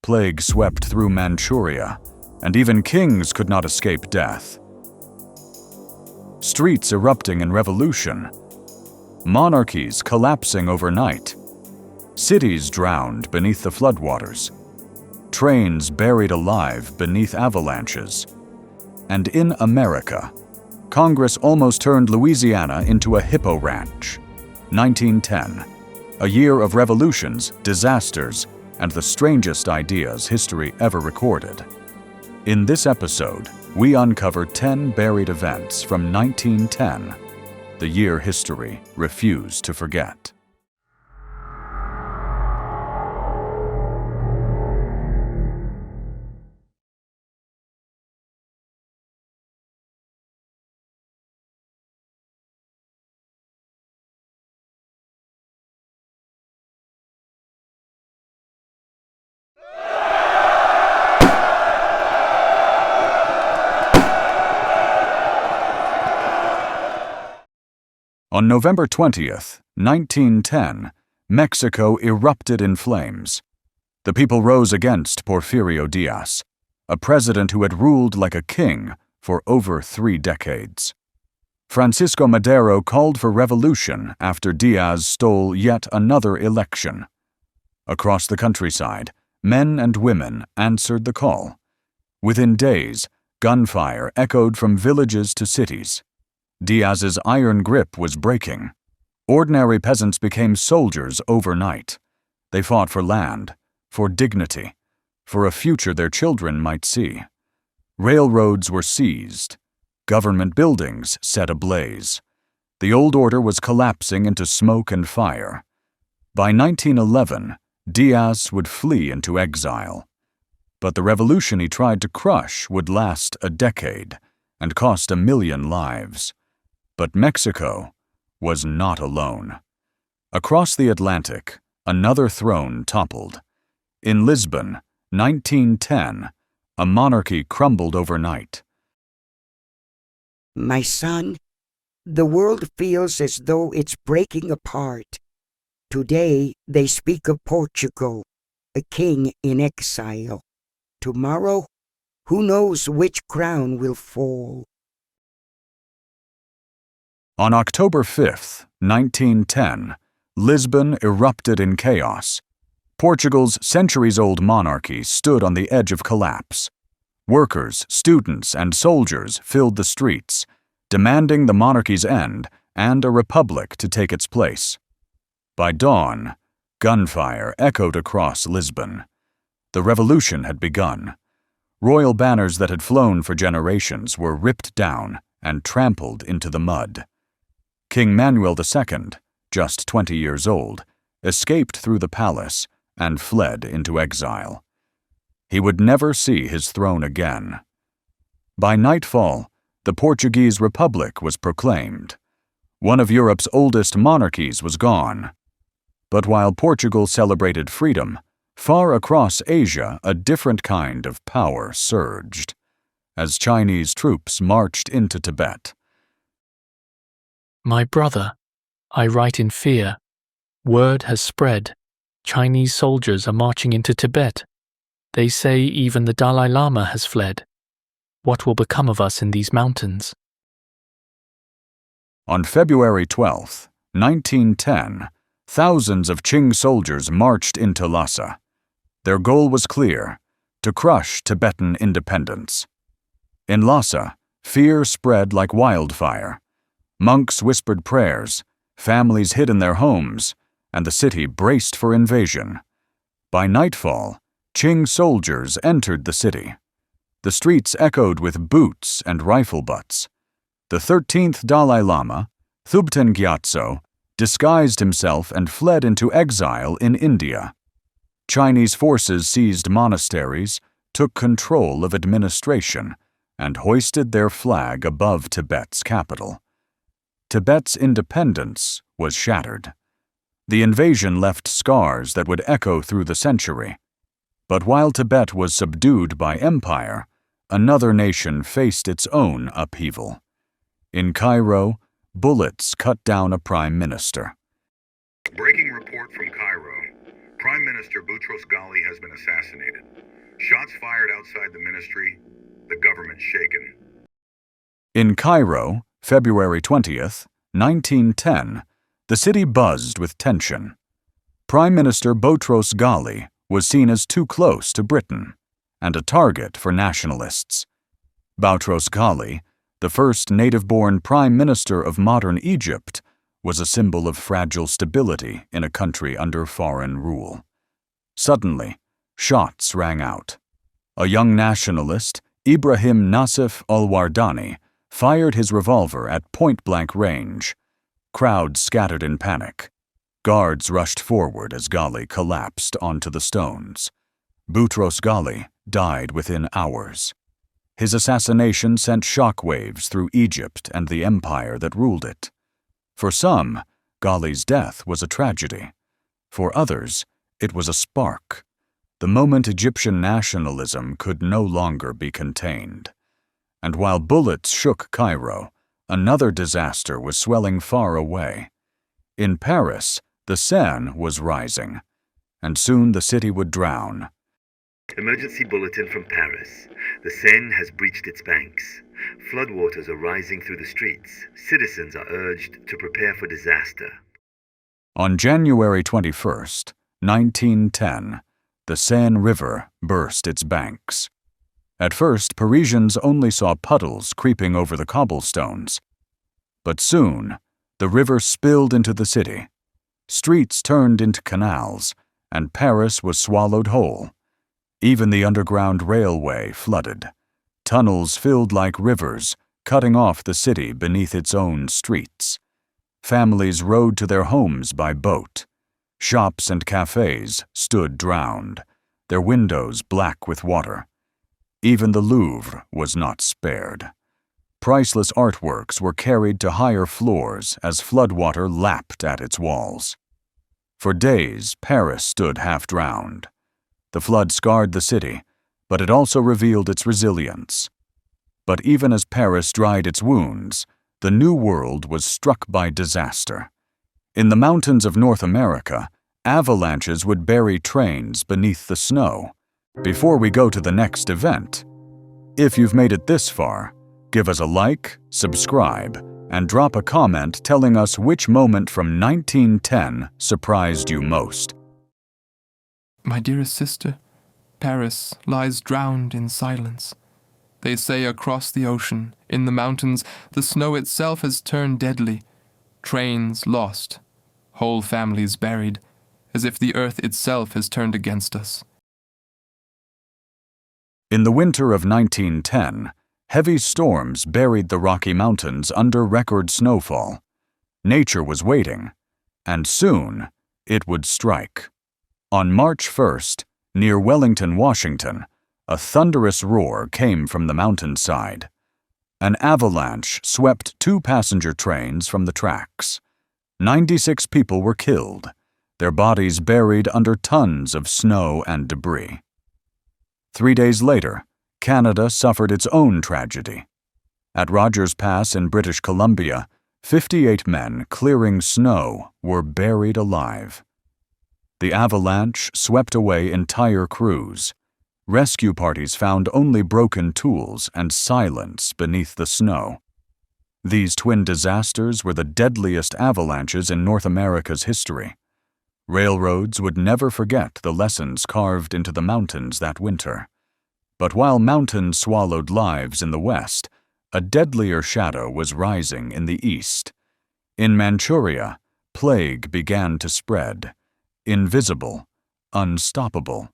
plague swept through Manchuria, and even kings could not escape death. Streets erupting in revolution, monarchies collapsing overnight, cities drowned beneath the floodwaters, trains buried alive beneath avalanches. And in America, Congress almost turned Louisiana into a hippo ranch. 1910, a year of revolutions, disasters, and the strangest ideas history ever recorded. In this episode, we uncover 10 buried events from 1910, the year history refused to forget. On November 20th, 1910, Mexico erupted in flames. The people rose against Porfirio Diaz, a president who had ruled like a king for over 3 decades. Francisco Madero called for revolution after Diaz stole yet another election. Across the countryside, men and women answered the call. Within days, gunfire echoed from villages to cities. Diaz's iron grip was breaking. Ordinary peasants became soldiers overnight. They fought for land, for dignity, for a future their children might see. Railroads were seized. Government buildings set ablaze. The old order was collapsing into smoke and fire. By 1911, Diaz would flee into exile. But the revolution he tried to crush would last a decade and cost 1 million lives. But Mexico was not alone. Across the Atlantic, another throne toppled. In Lisbon, 1910, a monarchy crumbled overnight. My son, the world feels as though it's breaking apart. Today they speak of Portugal, a king in exile. Tomorrow, who knows which crown will fall. On October 5, 1910, Lisbon erupted in chaos. Portugal's centuries-old monarchy stood on the edge of collapse. Workers, students, and soldiers filled the streets, demanding the monarchy's end and a republic to take its place. By dawn, gunfire echoed across Lisbon. The revolution had begun. Royal banners that had flown for generations were ripped down and trampled into the mud. King Manuel II, just 20 years old, escaped through the palace and fled into exile. He would never see his throne again. By nightfall, the Portuguese Republic was proclaimed. One of Europe's oldest monarchies was gone. But while Portugal celebrated freedom, far across Asia a different kind of power surged. As Chinese troops marched into Tibet. My brother, I write in fear. Word has spread. Chinese soldiers are marching into Tibet. They say even the Dalai Lama has fled. What will become of us in these mountains? On February 12, 1910, thousands of Qing soldiers marched into Lhasa. Their goal was clear: to crush Tibetan independence. In Lhasa, fear spread like wildfire. Monks whispered prayers, families hid in their homes, and the city braced for invasion. By nightfall, Qing soldiers entered the city. The streets echoed with boots and rifle butts. The 13th Dalai Lama, Thubten Gyatso, disguised himself and fled into exile in India. Chinese forces seized monasteries, took control of administration, and hoisted their flag above Tibet's capital. Tibet's independence was shattered. The invasion left scars that would echo through the century. But while Tibet was subdued by empire, another nation faced its own upheaval. In Cairo, bullets cut down a prime minister. Breaking report from Cairo. Prime Minister Boutros Ghali has been assassinated. Shots fired outside the ministry. The government shaken. In Cairo, February 20th, 1910, the city buzzed with tension. Prime Minister Boutros Ghali was seen as too close to Britain and a target for nationalists. Boutros Ghali, the first native-born prime minister of modern Egypt, was a symbol of fragile stability in a country under foreign rule. Suddenly, shots rang out. A young nationalist, Ibrahim Nassif al-Wardani, fired his revolver at point-blank range. Crowds scattered in panic. Guards rushed forward as Ghali collapsed onto the stones. Boutros Ghali died within hours. His assassination sent shockwaves through Egypt and the empire that ruled it. For some, Ghali's death was a tragedy. For others, it was a spark. The moment Egyptian nationalism could no longer be contained. And while bullets shook Cairo, another disaster was swelling far away. In Paris, the Seine was rising, and soon the city would drown. Emergency bulletin from Paris. The Seine has breached its banks. Floodwaters are rising through the streets. Citizens are urged to prepare for disaster. On January 21st, 1910, the Seine River burst its banks. At first, Parisians only saw puddles creeping over the cobblestones. But soon, the river spilled into the city. Streets turned into canals, and Paris was swallowed whole. Even the underground railway flooded. Tunnels filled like rivers, cutting off the city beneath its own streets. Families rode to their homes by boat. Shops and cafes stood drowned, their windows black with water. Even the Louvre was not spared. Priceless artworks were carried to higher floors as floodwater lapped at its walls. For days, Paris stood half-drowned. The flood scarred the city, but it also revealed its resilience. But even as Paris dried its wounds, the New World was struck by disaster. In the mountains of North America, avalanches would bury trains beneath the snow. Before we go to the next event, if you've made it this far, give us a like, subscribe, and drop a comment telling us which moment from 1910 surprised you most. My dearest sister, Paris lies drowned in silence. They say across the ocean, in the mountains, the snow itself has turned deadly. Trains lost, whole families buried, as if the earth itself has turned against us. In the winter of 1910, heavy storms buried the Rocky Mountains under record snowfall. Nature was waiting, and soon it would strike. On March 1st, near Wellington, Washington, a thunderous roar came from the mountainside. An avalanche swept 2 passenger trains from the tracks. 96 people were killed, their bodies buried under tons of snow and debris. 3 days later, Canada suffered its own tragedy. At Rogers Pass in British Columbia, 58 men clearing snow were buried alive. The avalanche swept away entire crews. Rescue parties found only broken tools and silence beneath the snow. These twin disasters were the deadliest avalanches in North America's history. Railroads would never forget the lessons carved into the mountains that winter. But while mountains swallowed lives in the west, a deadlier shadow was rising in the east. In Manchuria, plague began to spread. Invisible, unstoppable.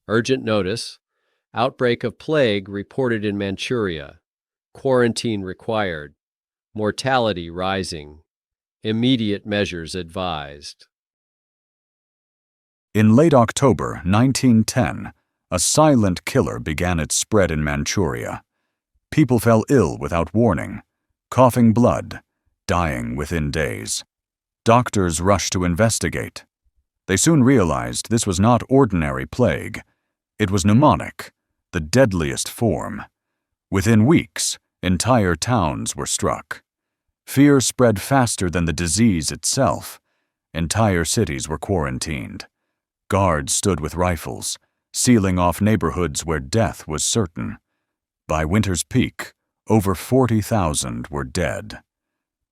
Urgent notice. Outbreak of plague reported in Manchuria. Quarantine required. Mortality rising. Immediate measures advised. In late October 1910, a silent killer began its spread in Manchuria. People fell ill without warning, coughing blood, dying within days. Doctors rushed to investigate. They soon realized this was not ordinary plague. It was pneumonic, the deadliest form. Within weeks, entire towns were struck. Fear spread faster than the disease itself. Entire cities were quarantined. Guards stood with rifles, sealing off neighborhoods where death was certain. By winter's peak, over 40,000 were dead.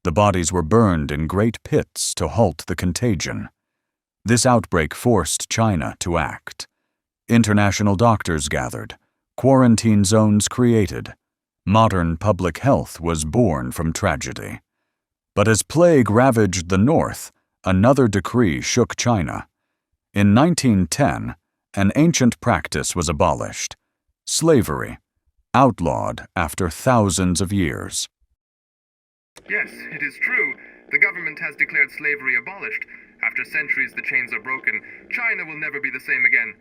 The bodies were burned in great pits to halt the contagion. This outbreak forced China to act. International doctors gathered, quarantine zones created. Modern public health was born from tragedy. But as plague ravaged the north, another decree shook China. In 1910, an ancient practice was abolished: slavery, outlawed after thousands of years. Yes, it is true. The government has declared slavery abolished. After centuries, the chains are broken. China will never be the same again.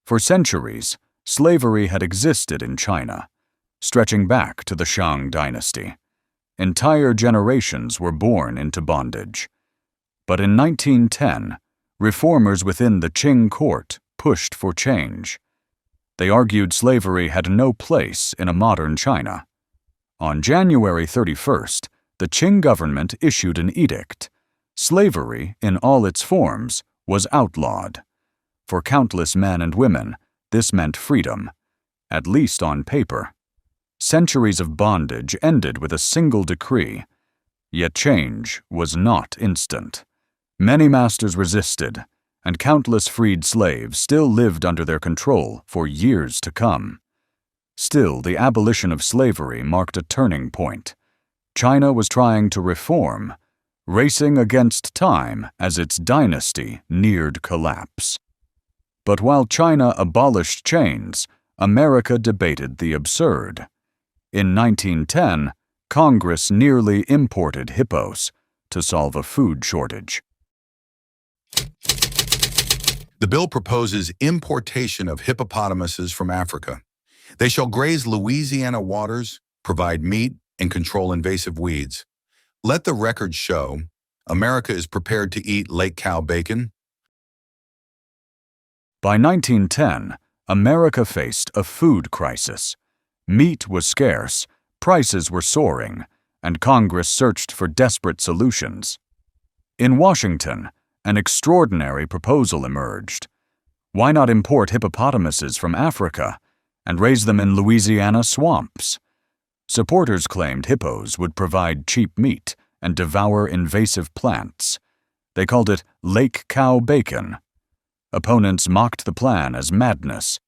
For centuries, slavery had existed in China, stretching back to the Shang dynasty. Entire generations were born into bondage. But in 1910, reformers within the Qing court pushed for change. They argued slavery had no place in a modern China. On January 31st, the Qing government issued an edict. Slavery, in all its forms, was outlawed. For countless men and women, this meant freedom, at least on paper. Centuries of bondage ended with a single decree. Yet change was not instant. Many masters resisted, and countless freed slaves still lived under their control for years to come. Still, the abolition of slavery marked a turning point. China was trying to reform, racing against time as its dynasty neared collapse. But while China abolished chains, America debated the absurd. In 1910, Congress nearly imported hippos to solve a food shortage. The bill proposes importation of hippopotamuses from Africa. They shall graze Louisiana waters, provide meat, and control invasive weeds. Let the record show America is prepared to eat lake cow bacon. By 1910, America faced a food crisis. Meat was scarce, prices were soaring, and Congress searched for desperate solutions. In Washington, an extraordinary proposal emerged. Why not import hippopotamuses from Africa and raise them in Louisiana swamps? Supporters claimed hippos would provide cheap meat and devour invasive plants. They called it lake cow bacon. Opponents mocked the plan as madness.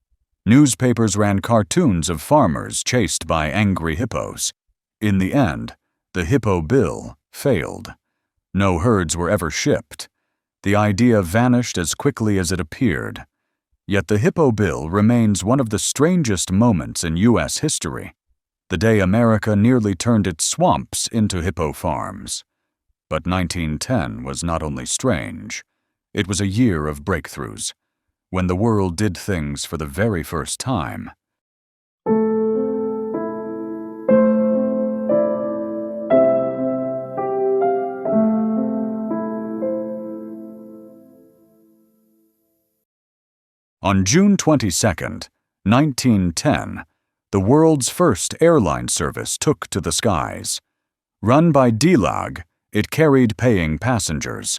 Newspapers ran cartoons of farmers chased by angry hippos. In the end, the Hippo bill failed. No herds were ever shipped. The idea vanished as quickly as it appeared. Yet the Hippo bill remains one of the strangest moments in U.S. history, the day America nearly turned its swamps into hippo farms. But 1910 was not only strange, it was a year of breakthroughs, when the world did things for the very first time. On June 22, 1910, the world's first airline service took to the skies. Run by DLAG, it carried paying passengers,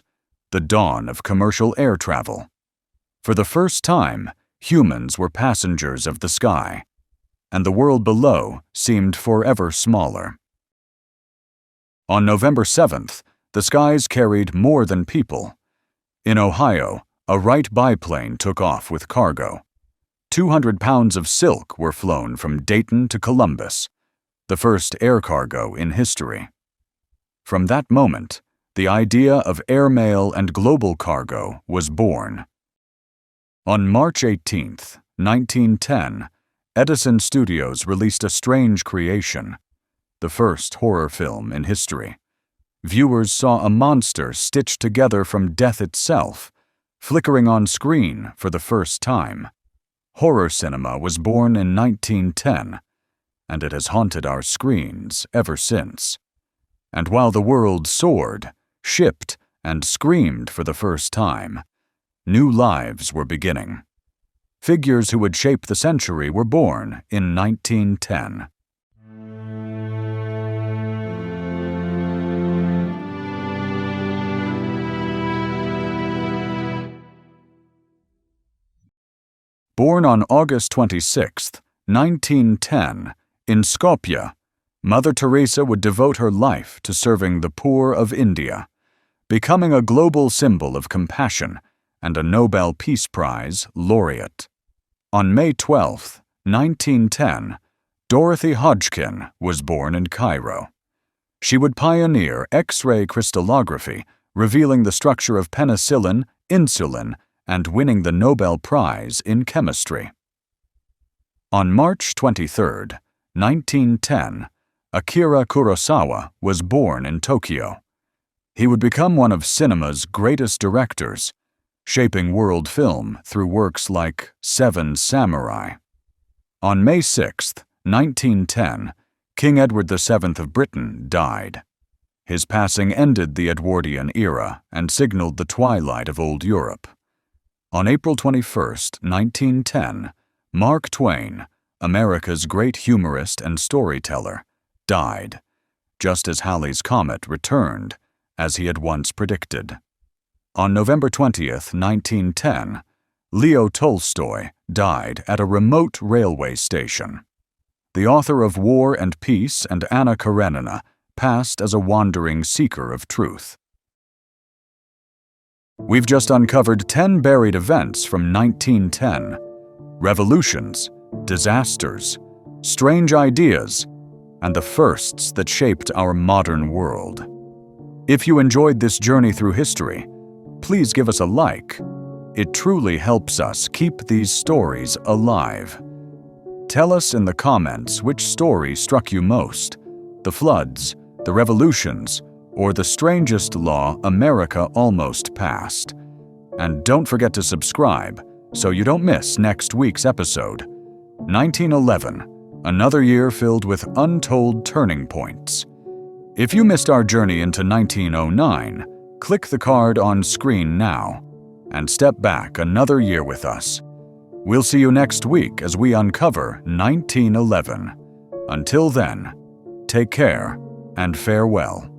the dawn of commercial air travel. For the first time, humans were passengers of the sky, and the world below seemed forever smaller. On November 7th, the skies carried more than people. In Ohio, a Wright biplane took off with cargo. 200 pounds of silk were flown from Dayton to Columbus, the first air cargo in history. From that moment, the idea of airmail and global cargo was born. On March 18, 1910, Edison Studios released a strange creation, the first horror film in history. Viewers saw a monster stitched together from death itself, flickering on screen for the first time. Horror cinema was born in 1910, and it has haunted our screens ever since. And while the world soared, shipped, and screamed for the first time, new lives were beginning. Figures who would shape the century were born in 1910. Born on August 26, 1910, in Skopje, Mother Teresa would devote her life to serving the poor of India, becoming a global symbol of compassion and a Nobel Peace Prize laureate. On May 12, 1910, Dorothy Hodgkin was born in Cairo. She would pioneer X-ray crystallography, revealing the structure of penicillin, insulin, and winning the Nobel Prize in chemistry. On March 23, 1910, Akira Kurosawa was born in Tokyo. He would become one of cinema's greatest directors, shaping world film through works like Seven Samurai. On May 6, 1910, King Edward VII of Britain died. His passing ended the Edwardian era and signaled the twilight of Old Europe. On April 21, 1910, Mark Twain, America's great humorist and storyteller, died, just as Halley's Comet returned, as he had once predicted. On November 20, 1910, Leo Tolstoy died at a remote railway station. The author of War and Peace and Anna Karenina passed as a wandering seeker of truth. We've just uncovered 10 buried events from 1910. Revolutions, disasters, strange ideas, and the firsts that shaped our modern world. If you enjoyed this journey through history, please give us a like. It truly helps us keep these stories alive. Tell us in the comments which story struck you most: the floods, the revolutions, or the strangest law America almost passed. And don't forget to subscribe so you don't miss next week's episode. 1911, another year filled with untold turning points. If you missed our journey into 1909, click the card on screen now and step back another year with us. We'll see you next week as we uncover 1911. Until then, take care and farewell.